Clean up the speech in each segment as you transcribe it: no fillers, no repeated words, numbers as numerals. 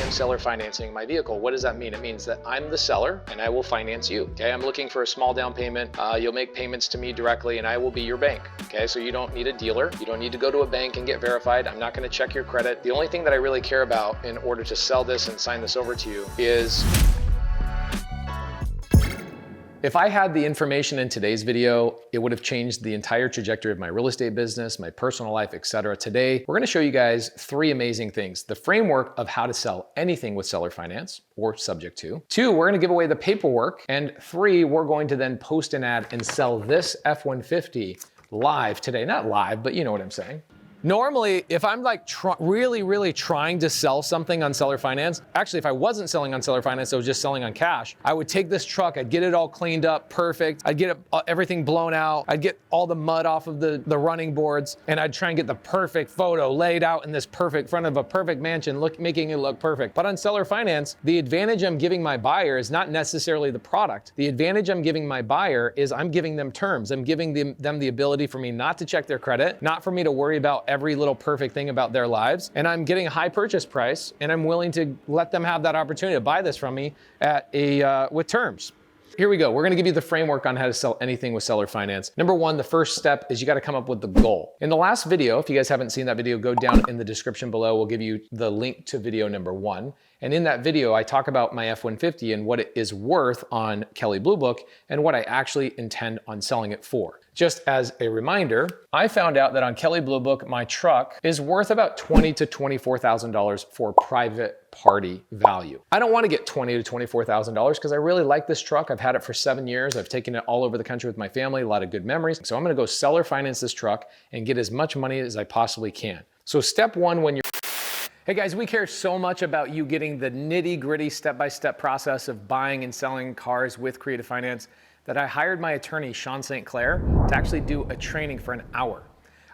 I'm seller financing my vehicle. What does that mean? It means that I'm the seller and I will finance you. Okay, I'm looking for a small down payment. You'll make payments to me directly and I will be your bank. Okay, so you don't need a dealer. You don't need to go to a bank and get verified. I'm not going to check your credit. The only thing that I really care about in order to sell this and sign this over to you is if I had the information in today's video, it would have changed the entire trajectory of my real estate business, my personal life, etc. Today, we're gonna show you guys 3 amazing things. The framework of how to sell anything with seller finance or subject to. 2, we're gonna give away the paperwork. And 3, we're going to then post an ad and sell this F-150 live today. Not live, but you know what I'm saying. Normally, if I'm like really trying to sell something on seller finance, actually if I wasn't selling on seller finance, I was just selling on cash, I would take this truck, I'd get it all cleaned up, perfect. I'd get everything blown out. I'd get all the mud off of the running boards, and I'd try and get the perfect photo laid out in this perfect front of a perfect mansion, making it look perfect. But on seller finance, the advantage I'm giving my buyer is not necessarily the product. The advantage I'm giving my buyer is I'm giving them terms. I'm giving them the ability for me not to check their credit, not for me to worry about every little perfect thing about their lives. And I'm getting a high purchase price, and I'm willing to let them have that opportunity to buy this from me at with terms. Here we go. We're gonna give you the framework on how to sell anything with seller finance. Number 1, the first step is you gotta come up with the goal. In the last video, if you guys haven't seen that video, go down in the description below. We'll give you the link to video number 1. And in that video, I talk about my F-150 and what it is worth on Kelley Blue Book and what I actually intend on selling it for. Just as a reminder, I found out that on Kelley Blue Book, my truck is worth about $20,000 to $24,000 for private party value. I don't want to get $20,000 to $24,000 because I really like this truck. I've had it for 7 years. I've taken it all over the country with my family, a lot of good memories. So I'm going to go seller finance this truck and get as much money as I possibly can. So step 1, when you're hey guys, we care so much about you getting the nitty-gritty step-by-step process of buying and selling cars with Creative Finance that I hired my attorney, Sean St. Clair, to actually do a training for an hour.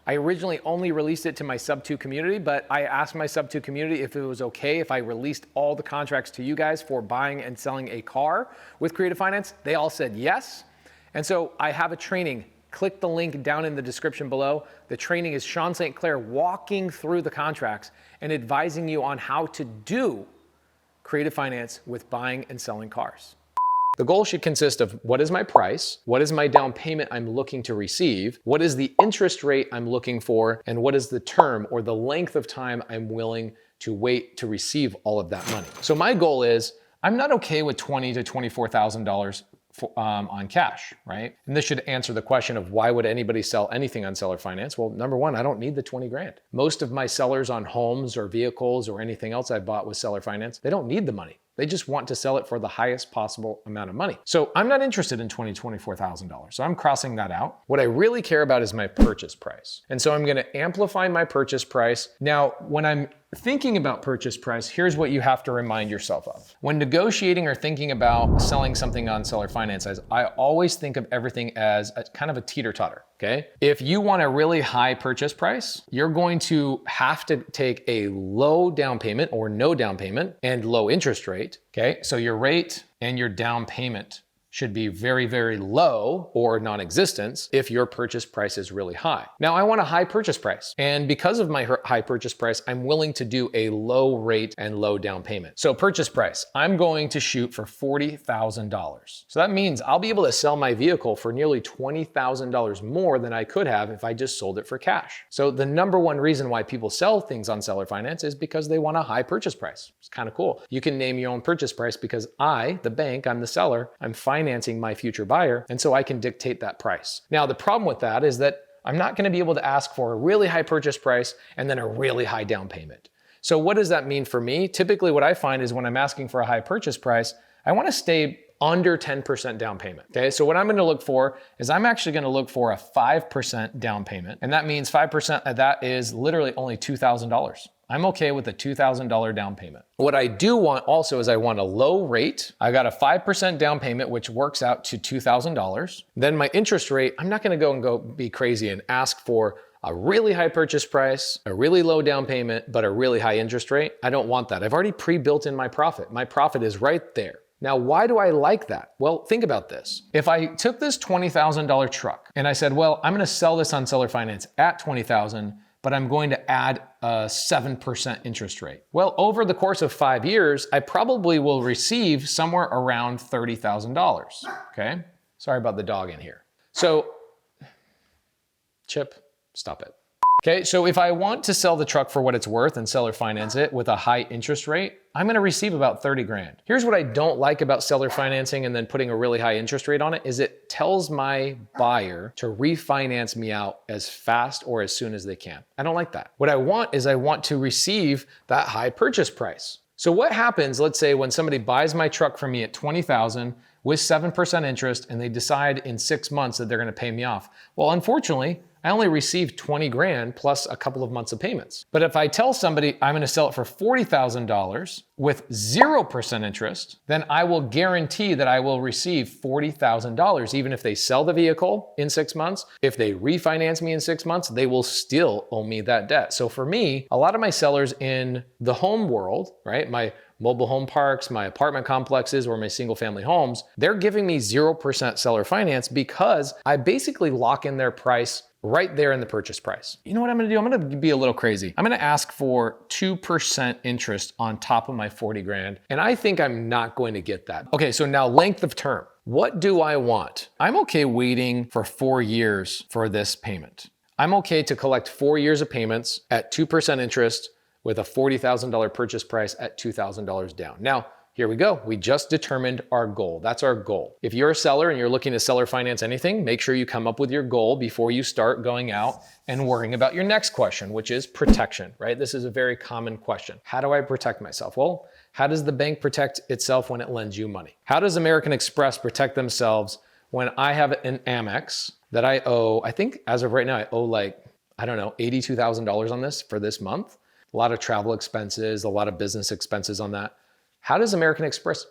I originally only released it to my Subto community, but I asked my Subto community if it was okay if I released all the contracts to you guys for buying and selling a car with Creative Finance. They all said yes. And so I have a training. Click the link down in the description below. The training is Sean St. Clair walking through the contracts and advising you on how to do Creative Finance with buying and selling cars. The goal should consist of what is my price, what is my down payment I'm looking to receive, what is the interest rate I'm looking for, and what is the term or the length of time I'm willing to wait to receive all of that money. So my goal is, I'm not okay with $20,000 to $24,000 on cash, right? And this should answer the question of why would anybody sell anything on seller finance? Well, number 1, I don't need the 20 grand. Most of my sellers on homes or vehicles or anything else I bought with seller finance, they don't need the money. They just want to sell it for the highest possible amount of money. So I'm not interested in $20,000 to $24,000. So I'm crossing that out. What I really care about is my purchase price. And so I'm gonna amplify my purchase price. Now, when I'm thinking about purchase price, here's what you have to remind yourself of. When negotiating or thinking about selling something on seller finance, I always think of everything as kind of a teeter-totter, okay? If you want a really high purchase price, you're going to have to take a low down payment or no down payment and low interest rate, okay? So your rate and your down payment should be very low or non-existent if your purchase price is really high. Now I want a high purchase price. And because of my high purchase price, I'm willing to do a low rate and low down payment. So purchase price, I'm going to shoot for $40,000. So that means I'll be able to sell my vehicle for nearly $20,000 more than I could have if I just sold it for cash. So the number 1 reason why people sell things on seller finance is because they want a high purchase price. It's kind of cool. You can name your own purchase price because I, the bank, I'm the seller, I'm financing my future buyer, and so I can dictate that price. Now, the problem with that is that I'm not going to be able to ask for a really high purchase price and then a really high down payment. So what does that mean for me? Typically, what I find is when I'm asking for a high purchase price, I want to stay under 10% down payment. Okay, so what I'm going to look for is I'm actually going to look for a 5% down payment, and that means 5% of that is literally only $2,000. I'm okay with a $2,000 down payment. What I do want also is I want a low rate. I got a 5% down payment, which works out to $2,000. Then my interest rate, I'm not gonna go be crazy and ask for a really high purchase price, a really low down payment, but a really high interest rate. I don't want that. I've already pre-built in my profit. My profit is right there. Now, why do I like that? Well, think about this. If I took this $20,000 truck and I said, well, I'm gonna sell this on seller finance at $20,000, but I'm going to add a 7% interest rate. Well, over the course of 5 years, I probably will receive somewhere around $30,000, okay? Sorry about the dog in here. So, Chip, stop it. Okay, so if I want to sell the truck for what it's worth and seller finance it with a high interest rate, I'm gonna receive about 30 grand. Here's what I don't like about seller financing and then putting a really high interest rate on it is it tells my buyer to refinance me out as fast or as soon as they can. I don't like that. What I want is I want to receive that high purchase price. So what happens, let's say when somebody buys my truck from me at $20,000 with 7% interest and they decide in 6 months that they're gonna pay me off. Well, unfortunately, I only received 20 grand plus a couple of months of payments. But if I tell somebody I'm gonna sell it for $40,000 with 0% interest, then I will guarantee that I will receive $40,000 even if they sell the vehicle in 6 months. If they refinance me in 6 months, they will still owe me that debt. So for me, a lot of my sellers in the home world, right, my mobile home parks, my apartment complexes, or my single family homes, they're giving me 0% seller finance because I basically lock in their price right there in the purchase price. You know what I'm gonna do? I'm gonna be a little crazy. I'm gonna ask for 2% interest on top of my 40 grand, and I think I'm not going to get that. Okay, so now length of term. What do I want? I'm okay waiting for 4 years for this payment. I'm okay to collect 4 years of payments at 2% interest with a $40,000 purchase price at $2,000 down. Now, here we go. We just determined our goal. That's our goal. If you're a seller and you're looking to seller finance anything, make sure you come up with your goal before you start going out and worrying about your next question, which is protection, right? This is a very common question. How do I protect myself? Well, how does the bank protect itself when it lends you money? How does American Express protect themselves when I have an Amex that I owe, I think as of right now, I owe like, I don't know, $82,000 on this for this month. A lot of travel expenses, a lot of business expenses on that. How does American Express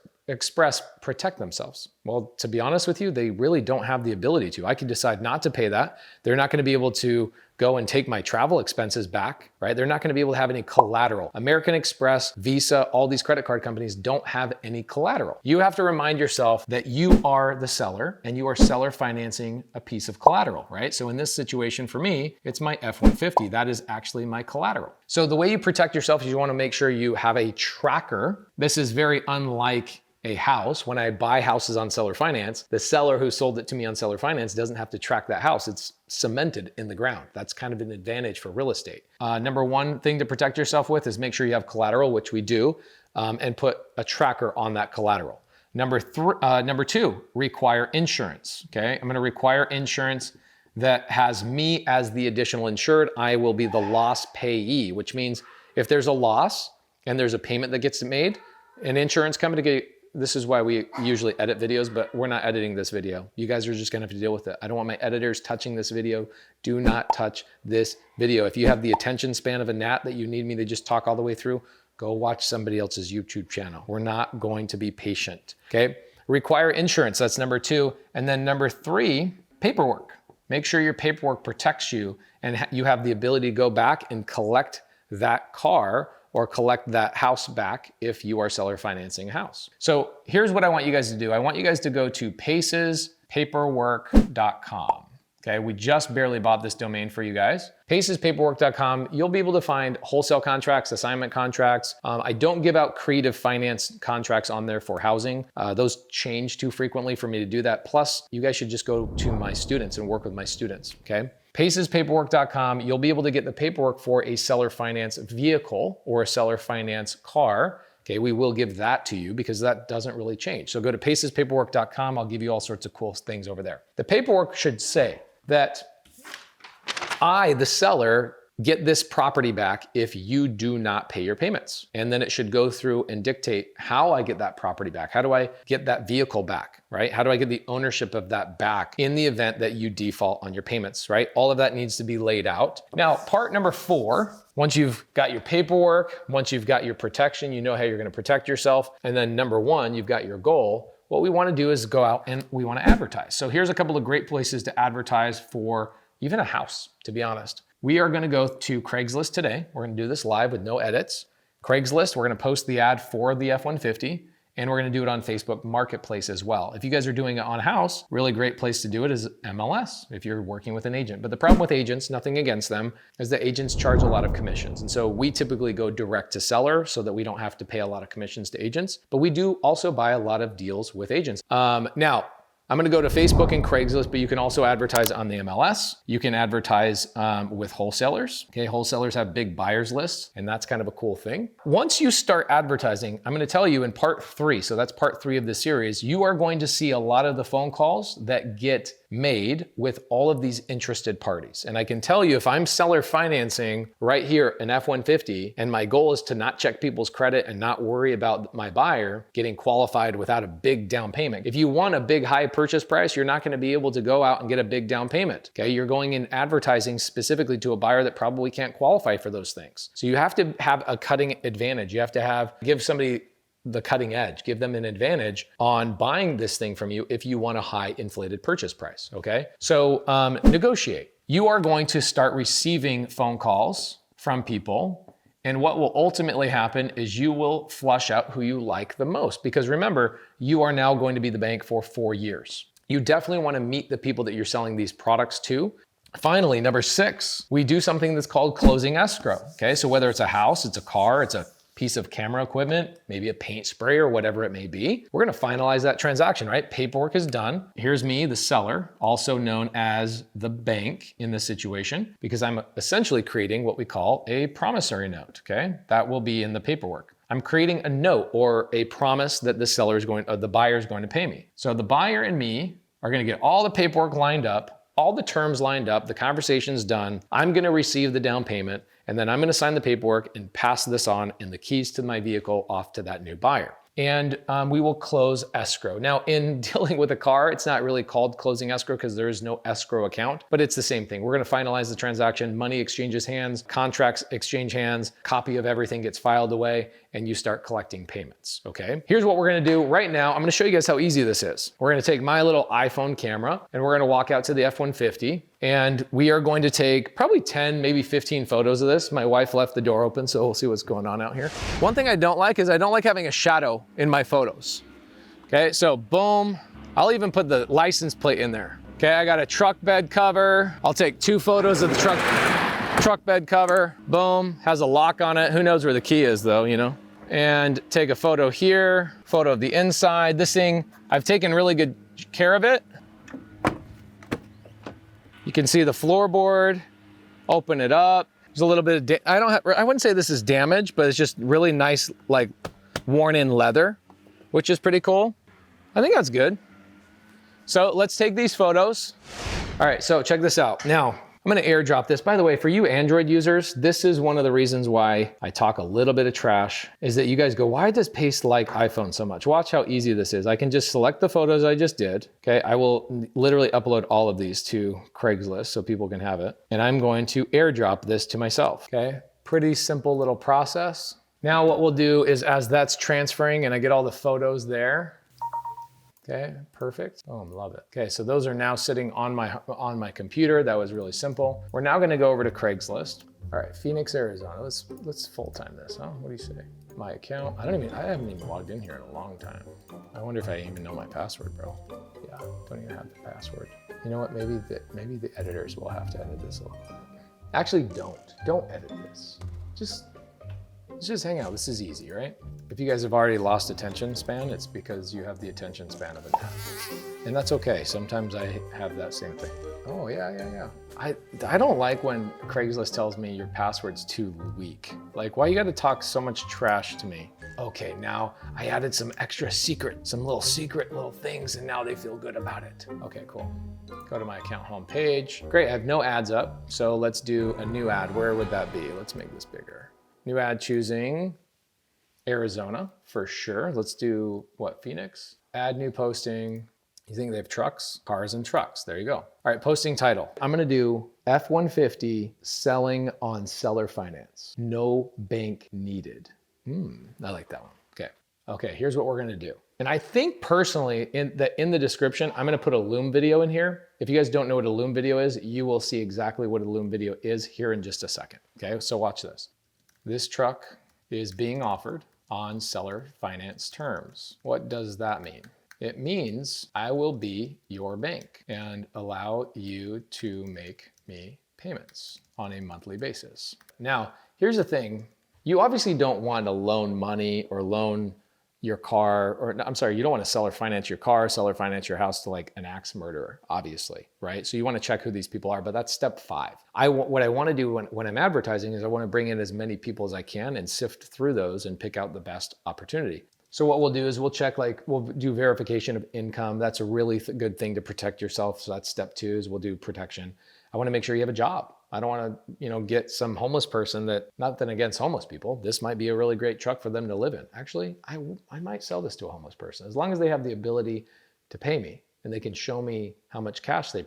protect themselves? Well, to be honest with you, they really don't have the ability to. I could decide not to pay that. They're not going to be able to go and take my travel expenses back, right? They're not going to be able to have any collateral. American Express, Visa, all these credit card companies don't have any collateral. You have to remind yourself that you are the seller and you are seller financing a piece of collateral, right? So in this situation for me, it's my F-150. That is actually my collateral. So the way you protect yourself is you want to make sure you have a tracker. This is very unlike a house. When I buy houses on seller finance, the seller who sold it to me on seller finance doesn't have to track that house. It's cemented in the ground. That's kind of an advantage for real estate. Number one thing to protect yourself with is make sure you have collateral, which we do, and put a tracker on that collateral. Number two, require insurance, okay? I'm gonna require insurance that has me as the additional insured. I will be the loss payee, which means if there's a loss and there's a payment that gets made, an insurance company get. This is why we usually edit videos, but we're not editing this video. You guys are just gonna have to deal with it. I don't want my editors touching this video. Do not touch this video. If you have the attention span of a gnat that you need me to just talk all the way through, go watch somebody else's YouTube channel. We're not going to be patient, okay? Require insurance, that's number two. And then number three, paperwork. Make sure your paperwork protects you and you have the ability to go back and collect that car or collect that house back if you are seller financing a house. So here's what I want you guys to do. I want you guys to go to pacespaperwork.com. Okay, we just barely bought this domain for you guys. Pacespaperwork.com, you'll be able to find wholesale contracts, assignment contracts. I don't give out creative finance contracts on there for housing. Those change too frequently for me to do that. Plus, you guys should just go to my students and work with my students, okay? Pacespaperwork.com, you'll be able to get the paperwork for a seller finance vehicle or a seller finance car. Okay, we will give that to you because that doesn't really change. So go to pacespaperwork.com, I'll give you all sorts of cool things over there. The paperwork should say that I, the seller, get this property back if you do not pay your payments. And then it should go through and dictate how I get that property back. How do I get that vehicle back, right? How do I get the ownership of that back in the event that you default on your payments, right? All of that needs to be laid out. Now, part number 4, once you've got your paperwork, once you've got your protection, you know how you're gonna protect yourself. And then number 1, you've got your goal. What we wanna do is go out and we wanna advertise. So here's a couple of great places to advertise for even a house, to be honest. We are gonna go to Craigslist today. We're gonna do this live with no edits. Craigslist, we're gonna post the ad for the F-150. And we're gonna do it on Facebook Marketplace as well. If you guys are doing it on house, really great place to do it is MLS if you're working with an agent. But the problem with agents, nothing against them, is that agents charge a lot of commissions. And so we typically go direct to seller so that we don't have to pay a lot of commissions to agents. But we do also buy a lot of deals with agents. Now, I'm gonna go to Facebook and Craigslist, but you can also advertise on the MLS. You can advertise with wholesalers. Okay, wholesalers have big buyers lists, and that's kind of a cool thing. Once you start advertising, I'm gonna tell you in part 3, so that's part 3 of the series, you are going to see a lot of the phone calls that get made with all of these interested parties. And I can tell you, if I'm seller financing right here an F-150, and my goal is to not check people's credit and not worry about my buyer getting qualified without a big down payment. If you want a big high purchase price, you're not gonna be able to go out and get a big down payment, okay? You're going in advertising specifically to a buyer that probably can't qualify for those things. So you have to have a cutting advantage. You have to give somebody the cutting edge, give them an advantage on buying this thing from you if you want a high inflated purchase price, okay? So negotiate. You are going to start receiving phone calls from people, and what will ultimately happen is you will flush out who you like the most, because remember, you are now going to be the bank for 4 years. You definitely want to meet the people that you're selling these products to. Finally, number 6, we do something that's called closing escrow, okay? So whether it's a house, it's a car, it's a piece of camera equipment, maybe a paint spray or whatever it may be, we're gonna finalize that transaction, right? Paperwork is done. Here's me, the seller, also known as the bank in this situation, because I'm essentially creating what we call a promissory note, okay? That will be in the paperwork. I'm creating a note or a promise that the buyer is going to pay me. So the buyer and me are gonna get all the paperwork lined up, all the terms lined up, the conversation's done. I'm gonna receive the down payment, and then I'm gonna sign the paperwork and pass this on and the keys to my vehicle off to that new buyer. And we will close escrow. Now, in dealing with a car, it's not really called closing escrow because there is no escrow account, but it's the same thing. We're gonna finalize the transaction, money exchanges hands, contracts exchange hands, copy of everything gets filed away, and you start collecting payments, okay? Here's what we're gonna do right now. I'm gonna show you guys how easy this is. We're gonna take my little iPhone camera, and we're gonna walk out to the F-150, and we are going to take probably 10, maybe 15 photos of this. My wife left the door open, so we'll see what's going on out here. One thing I don't like is I don't like having a shadow in my photos. Okay, so boom. I'll even put the license plate in there. Okay, I got a truck bed cover. I'll take 2 photos of the truck bed cover. Boom, has a lock on it. Who knows where the key is though, you know? And take a photo here, photo of the inside. This thing, I've taken really good care of it. You can see the floorboard, open it up. There's a little bit of, I wouldn't say this is damage, but it's just really nice, like worn in leather, which is pretty cool. I think that's good. So let's take these photos. All right, so check this out. Now, I'm gonna airdrop this. By the way, for you Android users, this is one of the reasons why I talk a little bit of trash, is that you guys go, why does Paste like iPhone so much? Watch how easy this is. I can just select the photos I just did. Okay, I will literally upload all of these to Craigslist so people can have it. And I'm going to airdrop this to myself, okay? Pretty simple little process. Now what we'll do is as that's transferring and I get all the photos there, okay, perfect. Oh, I love it. Okay, so those are now sitting on my computer. That was really simple. We're now gonna go over to Craigslist. All right, Phoenix, Arizona. Let's full-time this, huh? What do you say? My account, I haven't even logged in here in a long time. I wonder if I even know my password, bro. Yeah, don't even have the password. You know what, maybe the editors will have to edit this a little bit. Actually, don't edit this. Let's just hang out. This is easy, right? If you guys have already lost attention span, it's because you have the attention span of a gnat. And that's okay. Sometimes I have that same thing. Oh, yeah. I don't like when Craigslist tells me your password's too weak. Like, why you gotta talk so much trash to me? Okay, now I added some extra some little secret little things, and now they feel good about it. Okay, cool. Go to my account homepage. Great, I have no ads up, so let's do a new ad. Where would that be? Let's make this bigger. New ad, choosing Arizona for sure. Let's do what, Phoenix? Add new posting. You think they have trucks? Cars and trucks, there you go. All right, posting title. I'm gonna do F-150 selling on seller finance. No bank needed. I like that one, Okay, here's what we're gonna do. And I think personally, in the description, I'm gonna put a Loom video in here. If you guys don't know what a Loom video is, you will see exactly what a Loom video is here in just a second, okay? So watch this. This truck is being offered on seller finance terms. What does that mean? It means I will be your bank and allow you to make me payments on a monthly basis. Now, here's the thing. You obviously don't want to loan money or loan your car, or I'm sorry, you don't want to seller finance your car, seller finance your house to like an axe murderer, obviously, right? So you want to check who these people are, but that's step 5. What I want to do when I'm advertising is I want to bring in as many people as I can and sift through those and pick out the best opportunity. So what we'll do is we'll check, like we'll do verification of income. That's a really good thing to protect yourself. So that's step 2 is we'll do protection. I want to make sure you have a job. I don't want to, get some homeless person that, not that against homeless people, this might be a really great truck for them to live in. Actually, I might sell this to a homeless person as long as they have the ability to pay me and they can show me how much cash they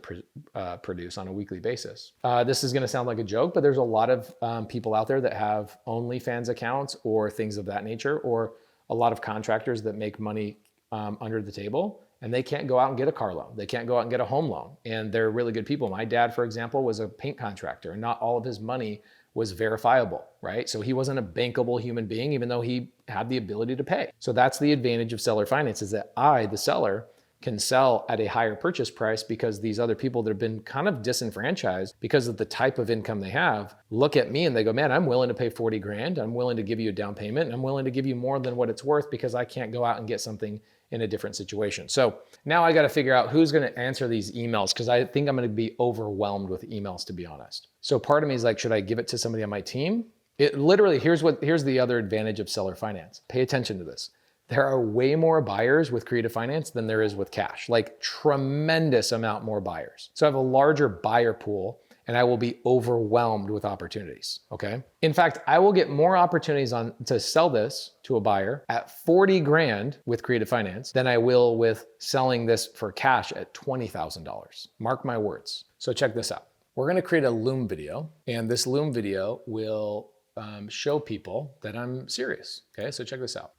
produce on a weekly basis. This is going to sound like a joke, but there's a lot of people out there that have OnlyFans accounts or things of that nature, or a lot of contractors that make money under the table, and they can't go out and get a car loan. They can't go out and get a home loan. And they're really good people. My dad, for example, was a paint contractor, and not all of his money was verifiable, right? So he wasn't a bankable human being, even though he had the ability to pay. So that's the advantage of seller finance, is that I, the seller, can sell at a higher purchase price because these other people that have been kind of disenfranchised because of the type of income they have look at me and they go, man, I'm willing to pay 40 grand. I'm willing to give you a down payment. And I'm willing to give you more than what it's worth because I can't go out and get something in a different situation. So now I got to figure out who's going to answer these emails, because I think I'm going to be overwhelmed with emails, to be honest. So part of me is like, should I give it to somebody on my team? It literally, here's the other advantage of seller finance. Pay attention to this. There are way more buyers with creative finance than there is with cash, like tremendous amount more buyers. So I have a larger buyer pool and I will be overwhelmed with opportunities, okay? In fact, I will get more opportunities to sell this to a buyer at 40 grand with creative finance than I will with selling this for cash at $20,000. Mark my words. So check this out. We're gonna create a Loom video, and this Loom video will show people that I'm serious, okay? So check this out.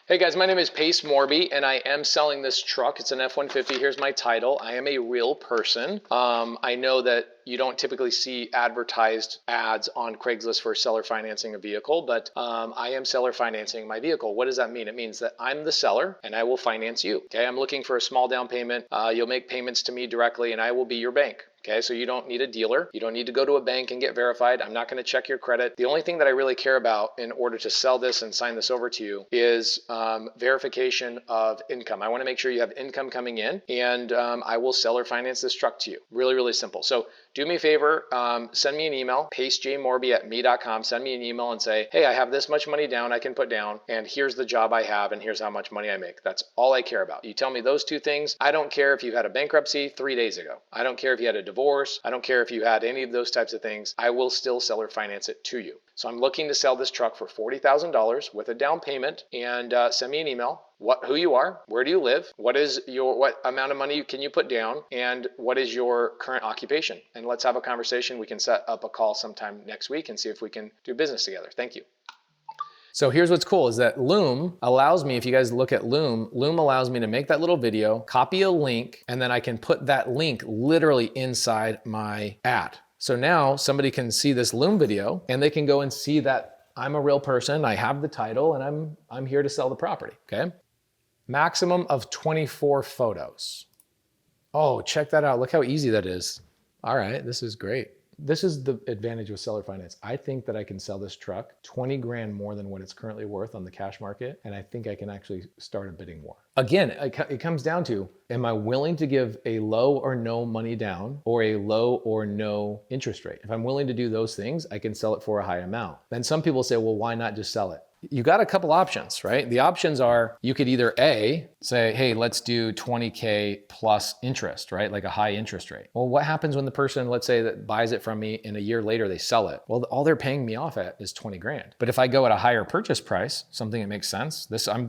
Hey guys, my name is Pace Morby, and I am selling this truck. It's an F-150. Here's my title. I am a real person. I know that you don't typically see advertised ads on Craigslist for seller financing a vehicle, but I am seller financing my vehicle. What does that mean? It means that I'm the seller and I will finance you. Okay, I'm looking for a small down payment. You'll make payments to me directly and I will be your bank. Okay, so you don't need a dealer. You don't need to go to a bank and get verified. I'm not going to check your credit. The only thing that I really care about in order to sell this and sign this over to you is verification of income. I want to make sure you have income coming in, and I will seller finance this truck to you. Really, really simple. So do me a favor, send me an email, pacejmorby@me.com. Send me an email and say, hey, I have this much money down I can put down, and here's the job I have, and here's how much money I make. That's all I care about. You tell me those 2 things. I don't care if you had a bankruptcy 3 days ago. I don't care if you had a divorce. I don't care if you had any of those types of things. I will still seller finance it to you. So I'm looking to sell this truck for $40,000 with a down payment, and send me an email. Who you are, where do you live, what amount of money can you put down, and what is your current occupation? And let's have a conversation. We can set up a call sometime next week and see if we can do business together. Thank you. So here's what's cool is that Loom allows me, if you guys look at Loom allows me to make that little video, copy a link, and then I can put that link literally inside my ad. So now somebody can see this Loom video and they can go and see that I'm a real person, I have the title, and I'm here to sell the property, okay? Maximum of 24 photos. Oh, check that out. Look how easy that is. All right, this is great. This is the advantage with seller finance. I think that I can sell this truck 20 grand more than what it's currently worth on the cash market. And I think I can actually start bidding more. Again, it comes down to, am I willing to give a low or no money down or a low or no interest rate? If I'm willing to do those things, I can sell it for a high amount. Then some people say, well, why not just sell it? You got a couple options, right? The options are, you could either A, say, hey, let's do 20K plus interest, right? Like a high interest rate. Well, what happens when the person, let's say, that buys it from me and a year later they sell it? Well, all they're paying me off at is 20 grand. But if I go at a higher purchase price, something that makes sense, I'm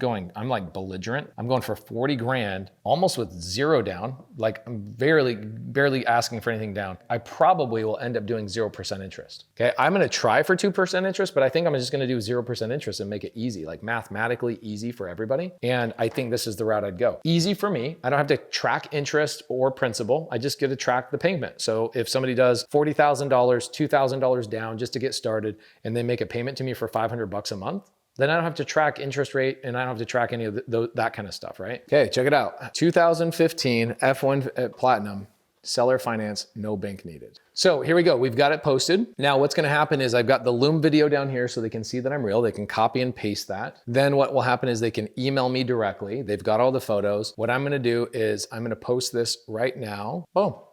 like belligerent. I'm going for 40 grand, almost with zero down. Like I'm barely asking for anything down. I probably will end up doing 0% interest. Okay, I'm gonna try for 2% interest, but I think I'm just gonna do 0% interest and make it easy, like mathematically easy for everybody. And I think this is the route I'd go. Easy for me. I don't have to track interest or principal. I just get to track the payment. So if somebody does $40,000, $2,000 down just to get started, and they make a payment to me for $500 a month, then I don't have to track interest rate and I don't have to track any of that kind of stuff, right? Okay, check it out. 2015 F1 Platinum. Seller finance, no bank needed. So here we go, we've got it posted. Now what's gonna happen is I've got the Loom video down here so they can see that I'm real. They can copy and paste that. Then what will happen is they can email me directly. They've got all the photos. What I'm gonna do is I'm gonna post this right now. Boom. All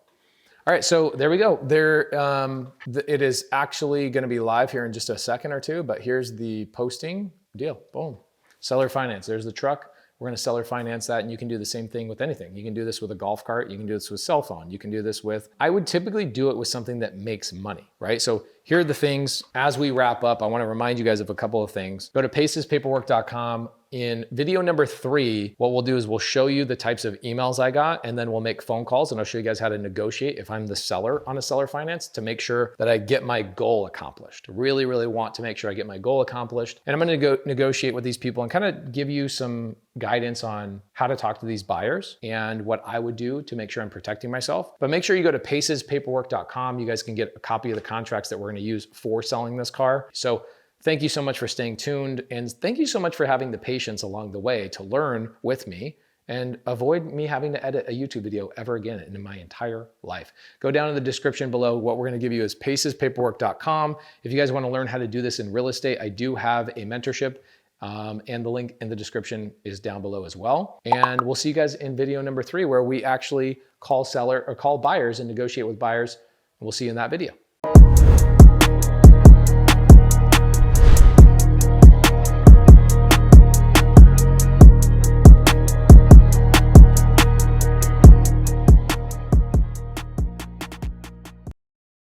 right, so there we go. It is actually gonna be live here in just a second or two, but here's the posting deal, boom. Seller finance, there's the truck. We're gonna seller finance that, and you can do the same thing with anything. You can do this with a golf cart, you can do this with cell phone, you can do this with, I would typically do it with something that makes money, right? So here are the things. As we wrap up, I wanna remind you guys of a couple of things. Go to pacespaperwork.com. In video number 3, what we'll do is we'll show you the types of emails I got, and then we'll make phone calls, and I'll show you guys how to negotiate if I'm the seller on a seller finance to make sure that I get my goal accomplished. Really, really want to make sure I get my goal accomplished. And I'm gonna go negotiate with these people and kind of give you some guidance on how to talk to these buyers and what I would do to make sure I'm protecting myself. But make sure you go to pacespaperwork.com. You guys can get a copy of the contracts that we're gonna use for selling this car. So thank you so much for staying tuned, and thank you so much for having the patience along the way to learn with me and avoid me having to edit a YouTube video ever again in my entire life. Go down in the description below. What we're gonna give you is pacespaperwork.com. If you guys wanna learn how to do this in real estate, I do have a mentorship, and the link in the description is down below as well. And we'll see you guys in video number 3, where we actually call buyers and negotiate with buyers. We'll see you in that video.